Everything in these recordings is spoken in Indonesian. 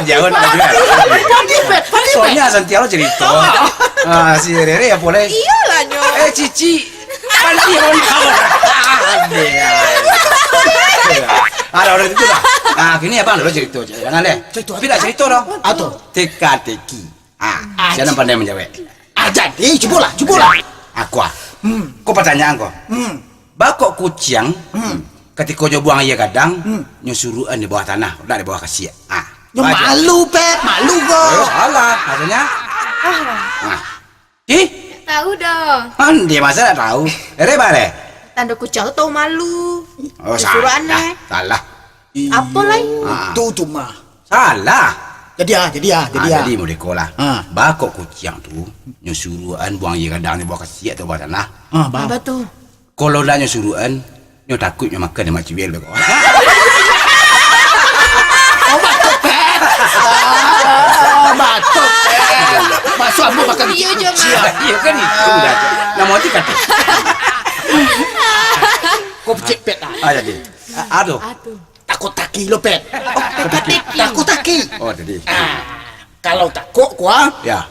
jauh nak juga. Soalnya Santiago cerita. Si Rere ya boleh. Iyalah nyo. Cici. Panti kau. Ada orang itu lah. Gini abang dulu cerita. Jangan deh. Tidak cerita dong. Atau Teka-teki. Jangan pandai menjawab. jadi coba lah. Aku kau pertanyaan kau. Bakok kucing ketika kau buang ia kadang nyusuruan di bawah tanah, udah di bawah kasih. Malu Pep, malu kok. Alah, maksudnya. Tahu dong. Dia masa tak tahu. Bare. Tanda kucing tahu malu. Oh, Disuruh salah. aneh. Salah. Apa lagi? Itu cuma. Salah. Jadi mau dekolah. Bakok kucing tuh nyusuruan buang ia kadang di bawah kasih atau bawah tanah. Apa tuh? Kalau dah nyusuruan, nyo takut nyo makan sama cibil beko. Batuk. Masuk ambo makan Iya jangan. Iya kan itu dah. Nak mau tikat. Kau cek Pet. Jadi. Aduh. Takut taki lo Pet. Takut taki. Oh, jadi. Kalau takut gua, Ya.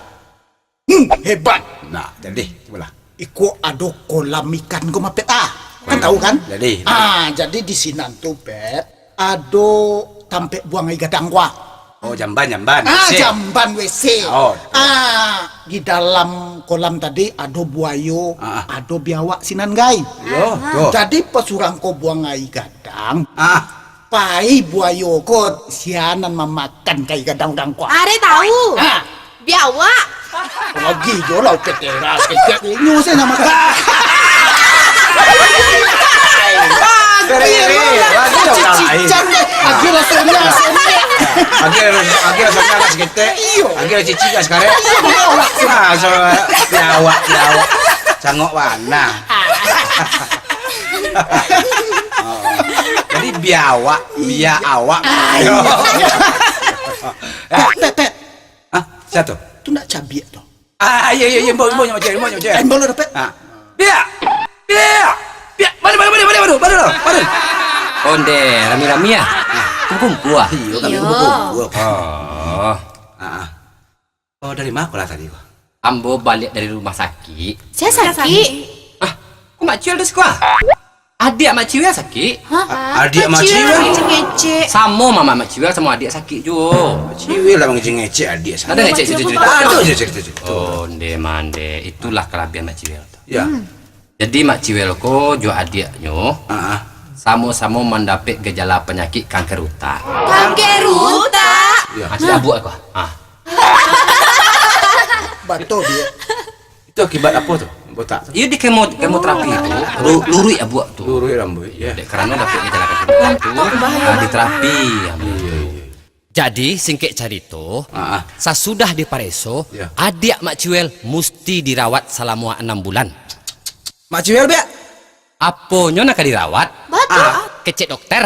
hebat. Nah, jadi cobalah. Iko ado kolam ikan gua mah Pet. Kan tahu kan? Jadi. Jadi di sini tuh Pet, ado tampe buang air gadang gua. Oh, jamban. Jamban WC. Oh. Di dalam kolam tadi ada buayo, ada biawak sinan gai. Yo, tuh. Jadi pesurang ko buang air gadang. Ah, Buayo ko sianan memakan kai gadang dang ko. Are tahu. Biawak. Lagi jo lau petera, nyu saya nama ka. lagi dong lain. Lagi rasanya Akhirnya rasanya segitu. Akhirnya cici gas sekarang. Nah, so biawak. Cangok warna. Jadi biawak. Pet. Satu. Tu nak cabiak tu. Iya, mau nyocek. Boleh dapat. Biar. Baru. Onde, rami-rami ya? Kumpul ah. Iya, kami Iya. kumpul. Oh, Oh, dari mana kau lah tadi kau? ambo balik dari rumah sakit. Saya sakit. Kok mak ciel dus kuah? Adik mak ciel sakit. Adik mak ciel? Ngecek. Sama mama mak ciel sama adik sakit juga. Ciwil lah ngecek adik sana. Ada ngecek cerita-cerita. Ada cerita. Onde mande, itulah kelebihan mak ciel. Ya. Jadi mak ciel ko jo adiknya sama-sama mendapat gejala penyakit kanker otak. Kanker otak. Masih abu aku. Batu dia. Itu akibat apa tuh? Botak. Iya di kemoterapi itu, lurui abu tuh. Lurus rambut. Ya. Dek, karena dapat gejala kanker otak itu di terapi. Jadi singkek carito, sesudah di Pareso, adik mak ciel mesti dirawat selama 6 bulan. Mak ciwil be? Aponyo nak dirawat? Betul. Kecek dokter.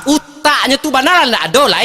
Utaknya tuh benar nak ada lah.